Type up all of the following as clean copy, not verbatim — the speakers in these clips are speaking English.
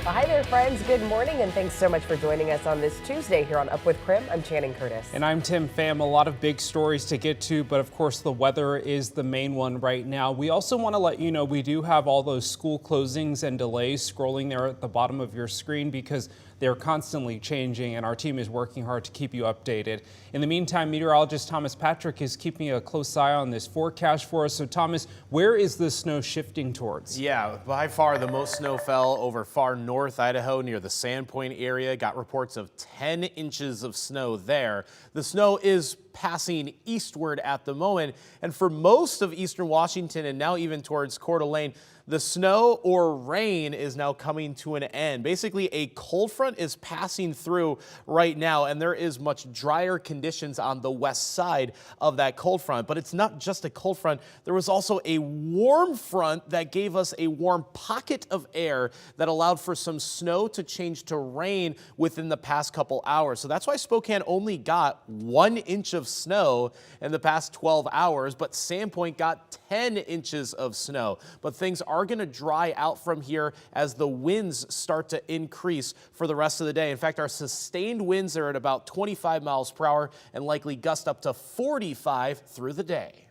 Well, hi there, friends. Good morning, and thanks so much for joining us on this Tuesday here on Up with KREM. I'm Channing Curtis. And I'm Tim Pham. A lot of big stories to get to, but of course the weather is the main one right now. We also want to let you know we do have all those school closings and delays scrolling there at the bottom of your screen because they're constantly changing, and our team is working hard to keep you updated. In the meantime, meteorologist Thomas Patrick is keeping a close eye on this forecast for us. So Thomas, where is the snow shifting towards? Yeah, by far the most snow fell over far north Idaho near the Sandpoint area. Got reports of 10 inches of snow there. The snow is passing eastward at the moment, and for most of eastern Washington and now even towards Coeur d'Alene, the snow or rain is now coming to an end. Basically, a cold front is passing through right now, and there is much drier conditions on the west side of that cold front. But it's not just a cold front. There was also a warm front that gave us a warm pocket of air that allowed for some snow to change to rain within the past couple hours. So that's why Spokane only got 1 inch of snow in the past 12 hours, but Sandpoint got 10 inches of snow. But things are going to dry out from here as the winds start to increase for the rest of the day. In fact, our sustained winds are at about 25 miles per hour and likely gust up to 45 through the day.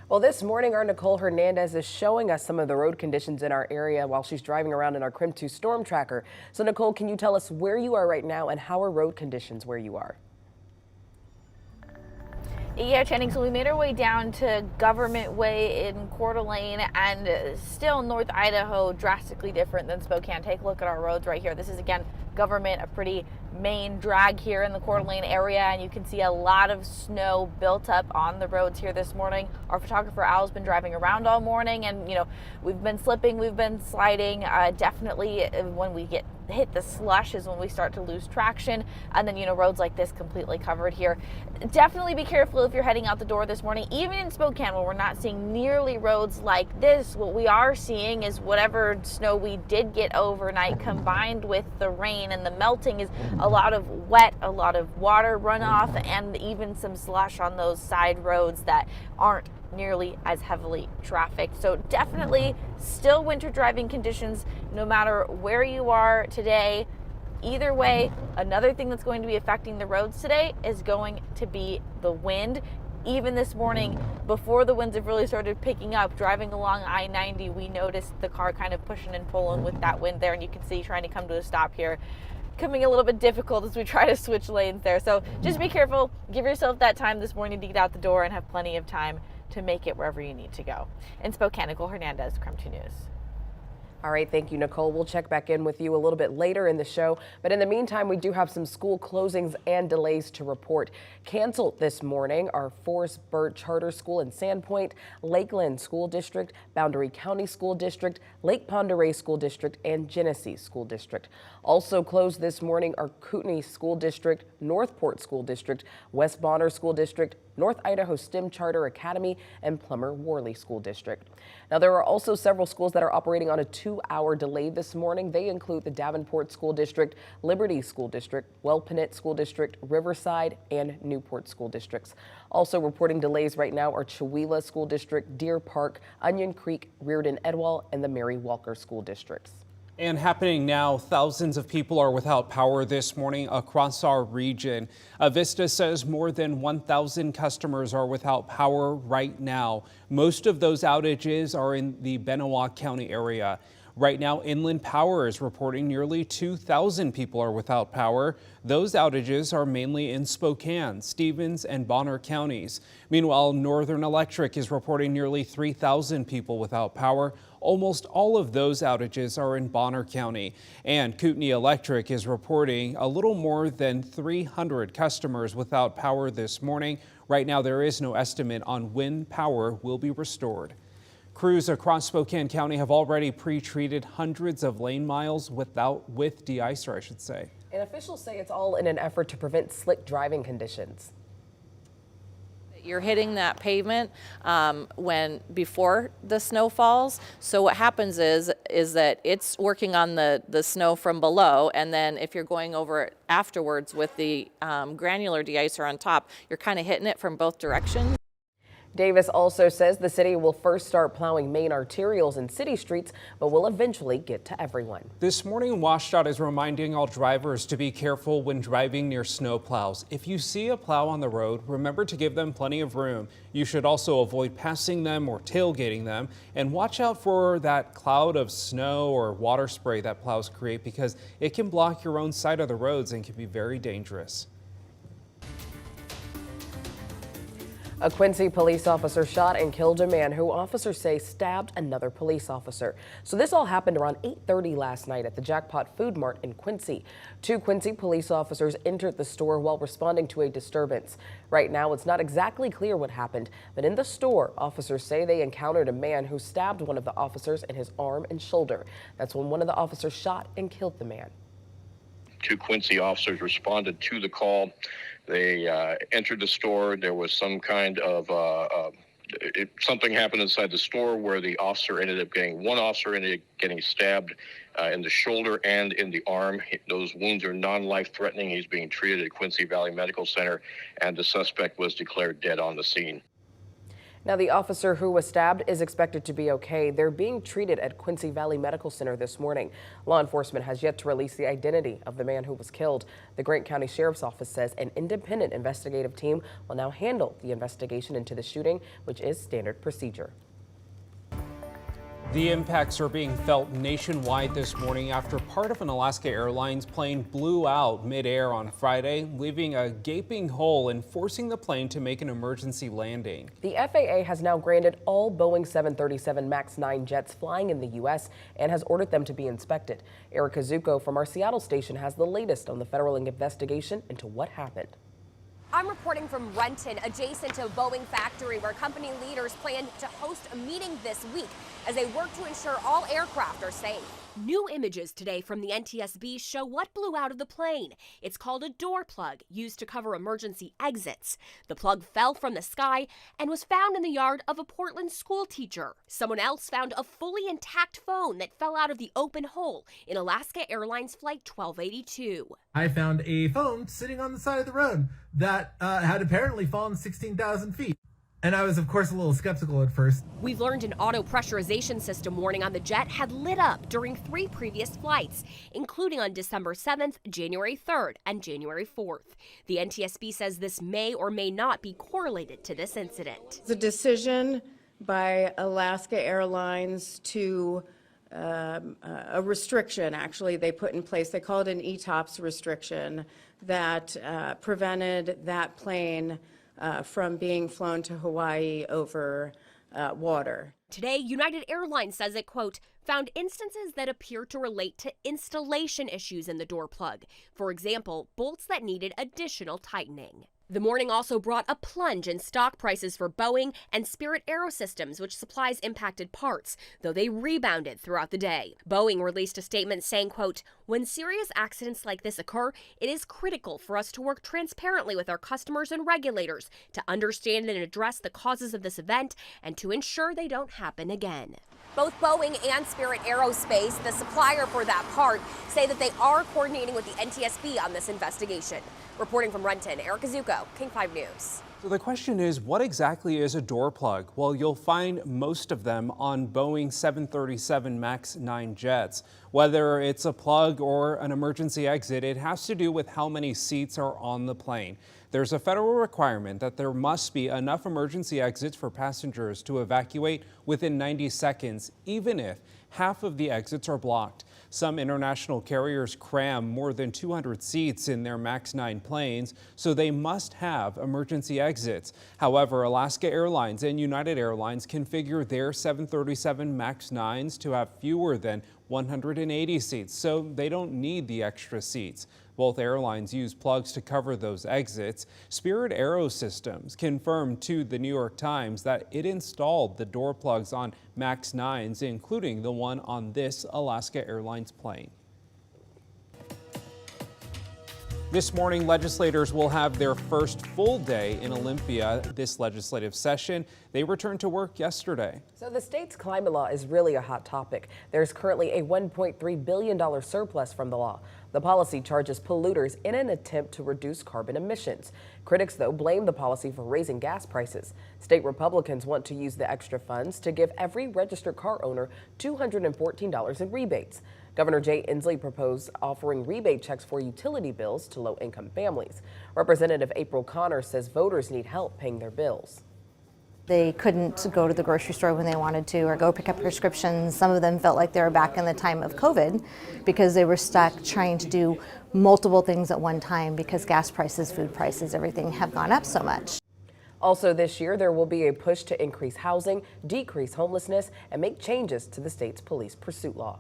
Well, this morning, our Nicole Hernandez is showing us some of the road conditions in our area while she's driving around in our KREM 2 storm tracker. So, Nicole, can you tell us where you are right now and how are road conditions where you are? Yeah, Channing, so we made our way down to Government Way in Coeur d'Alene, and still North Idaho, drastically different than Spokane. Take a look at our roads right here. This is, again, Government, a pretty main drag here in the Coeur d'Alene area, and you can see a lot of snow built up on the roads here this morning. Our photographer Al's been driving around all morning, and we've been slipping, we've been sliding. Definitely when we hit the slush is when we start to lose traction, and then roads like this completely covered here. Definitely be careful if you're heading out the door this morning. Even in Spokane, where we're not seeing nearly roads like this, what we are seeing is whatever snow we did get overnight combined with the rain and the melting is a lot of wet, a lot of water runoff, and even some slush on those side roads that aren't nearly as heavily trafficked. So definitely still winter driving conditions no matter where you are today. Either way, another thing that's going to be affecting the roads today is going to be the wind. Even this morning, before the winds have really started picking up, driving along I-90, we noticed the car kind of pushing and pulling with that wind there, and you can see trying to come to a stop here coming a little bit difficult as we try to switch lanes there. So just be careful, give yourself that time this morning to get out the door and have plenty of time to make it wherever you need to go. In Spokane, Nicole Hernandez, KREM 2 News. All right, thank you, Nicole. We'll check back in with you a little bit later in the show. But in the meantime, we do have some school closings and delays to report. Canceled this morning are Forest Burt Charter School in Sandpoint, Lakeland School District, Boundary County School District, Lake Pend Oreille School District, and Genesee School District. Also closed this morning are Kootenai School District, Northport School District, West Bonner School District, North Idaho STEM Charter Academy, and Plummer-Worley School District. Now, there are also several schools that are operating on a 2-hour delay this morning. They include the Davenport School District, Liberty School District, Wellpinett School District, Riverside, and Newport School Districts. Also reporting delays right now are Chewelah School District, Deer Park, Onion Creek, Reardon Edwall, and the Mary Walker School Districts. And happening now, thousands of people are without power this morning across our region. Vista says more than 1,000 customers are without power right now. Most of those outages are in the Benewak County area. Right now, Inland Power is reporting nearly 2,000 people are without power. Those outages are mainly in Spokane, Stevens, and Bonner counties. Meanwhile, Northern Electric is reporting nearly 3,000 people without power. Almost all of those outages are in Bonner County. And Kootenai Electric is reporting a little more than 300 customers without power this morning. Right now, there is no estimate on when power will be restored. Crews across Spokane County have already pre-treated hundreds of lane miles with de-icer, I should say. And officials say it's all in an effort to prevent slick driving conditions. You're hitting that pavement before the snow falls. So what happens is that it's working on the snow from below, and then if you're going over it afterwards with the granular de-icer on top, you're kind of hitting it from both directions. Davis also says the city will first start plowing main arterials and city streets, but will eventually get to everyone. This morning, WashDOT is reminding all drivers to be careful when driving near snow plows. If you see a plow on the road, remember to give them plenty of room. You should also avoid passing them or tailgating them, and watch out for that cloud of snow or water spray that plows create, because it can block your own side of the roads and can be very dangerous. A Quincy police officer shot and killed a man who officers say stabbed another police officer. So this all happened around 8:30 last night at the Jackpot Food Mart in Quincy. 2 Quincy police officers entered the store while responding to a disturbance. Right now, it's not exactly clear what happened, but in the store, officers say they encountered a man who stabbed one of the officers in his arm and shoulder. That's when one of the officers shot and killed the man. 2 Quincy officers responded to the call. They entered the store. There was some kind of something happened inside the store where one officer ended up getting stabbed in the shoulder and in the arm. Those wounds are non-life-threatening. He's being treated at Quincy Valley Medical Center, and the suspect was declared dead on the scene. Now, the officer who was stabbed is expected to be okay. They're being treated at Quincy Valley Medical Center this morning. Law enforcement has yet to release the identity of the man who was killed. The Grant County Sheriff's Office says an independent investigative team will now handle the investigation into the shooting, which is standard procedure. The impacts are being felt nationwide this morning after part of an Alaska Airlines plane blew out midair on Friday, leaving a gaping hole and forcing the plane to make an emergency landing. The FAA has now granted all Boeing 737 MAX 9 jets flying in the U.S. and has ordered them to be inspected. Erica Zuko from our Seattle station has the latest on the federal investigation into what happened. I'm reporting from Renton, adjacent to a Boeing factory, where company leaders plan to host a meeting this week as they work to ensure all aircraft are safe. New images today from the NTSB show what blew out of the plane. It's called a door plug, used to cover emergency exits. The plug fell from the sky and was found in the yard of a Portland school teacher. Someone else found a fully intact phone that fell out of the open hole in Alaska Airlines Flight 1282. I found a phone sitting on the side of the road that had apparently fallen 16,000 feet. And I was, of course, a little skeptical at first. We've learned an auto pressurization system warning on the jet had lit up during 3 previous flights, including on December 7th, January 3rd, and January 4th. The NTSB says this may or may not be correlated to this incident. The decision by Alaska Airlines to a restriction, actually, they put in place, they call it an ETOPS restriction, that prevented that plane from being flown to Hawaii over water. Today, United Airlines says it, quote, found instances that appear to relate to installation issues in the door plug. For example, bolts that needed additional tightening. The morning also brought a plunge in stock prices for Boeing and Spirit Aerosystems, which supplies impacted parts, though they rebounded throughout the day. Boeing released a statement saying, quote, when serious accidents like this occur, it is critical for us to work transparently with our customers and regulators to understand and address the causes of this event and to ensure they don't happen again. Both Boeing and Spirit Aerospace, the supplier for that part, say that they are coordinating with the NTSB on this investigation. Reporting from Renton, Erica Zuko, King 5 News. So the question is, what exactly is a door plug? Well, you'll find most of them on Boeing 737 MAX 9 jets. Whether it's a plug or an emergency exit, it has to do with how many seats are on the plane. There's a federal requirement that there must be enough emergency exits for passengers to evacuate within 90 seconds, even if half of the exits are blocked. Some international carriers cram more than 200 seats in their MAX 9 planes, so they must have emergency exits. However, Alaska Airlines and United Airlines configure their 737 MAX 9s to have fewer than 180 seats, so they don't need the extra seats. Both airlines use plugs to cover those exits. Spirit Aerosystems confirmed to the New York Times that it installed the door plugs on MAX 9s, including the one on this Alaska Airlines plane. This morning, legislators will have their first full day in Olympia this legislative session. They returned to work yesterday. So the state's climate law is really a hot topic. There's currently a $1.3 billion surplus from the law. The policy charges polluters in an attempt to reduce carbon emissions. Critics, though, blame the policy for raising gas prices. State Republicans want to use the extra funds to give every registered car owner $214 in rebates. Governor Jay Inslee proposed offering rebate checks for utility bills to low-income families. Representative April Connor says voters need help paying their bills. They couldn't go to the grocery store when they wanted to or go pick up prescriptions. Some of them felt like they were back in the time of COVID because they were stuck trying to do multiple things at one time because gas prices, food prices, everything have gone up so much. Also this year, there will be a push to increase housing, decrease homelessness, and make changes to the state's police pursuit law.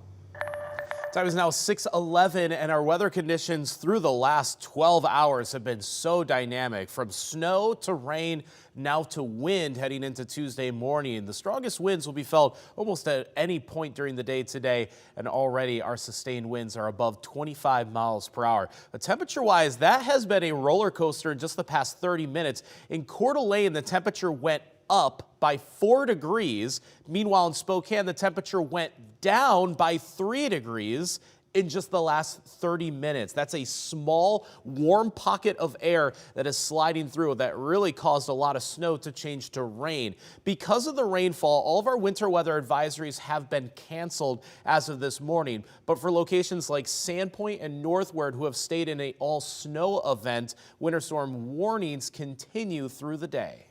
Time is now 6:11, and our weather conditions through the last 12 hours have been so dynamic, from snow to rain, now to wind heading into Tuesday morning. The strongest winds will be felt almost at any point during the day today, and already our sustained winds are above 25 miles per hour. But temperature-wise, that has been a roller coaster in just the past 30 minutes. In Coeur d'Alene, the temperature went up by 4 degrees. Meanwhile, in Spokane, the temperature went down by 3 degrees in just the last 30 minutes. That's a small, warm pocket of air that is sliding through that really caused a lot of snow to change to rain. Because of the rainfall, all of our winter weather advisories have been canceled as of this morning. But for locations like Sandpoint and Northward, who have stayed in an all-snow event, winter storm warnings continue through the day.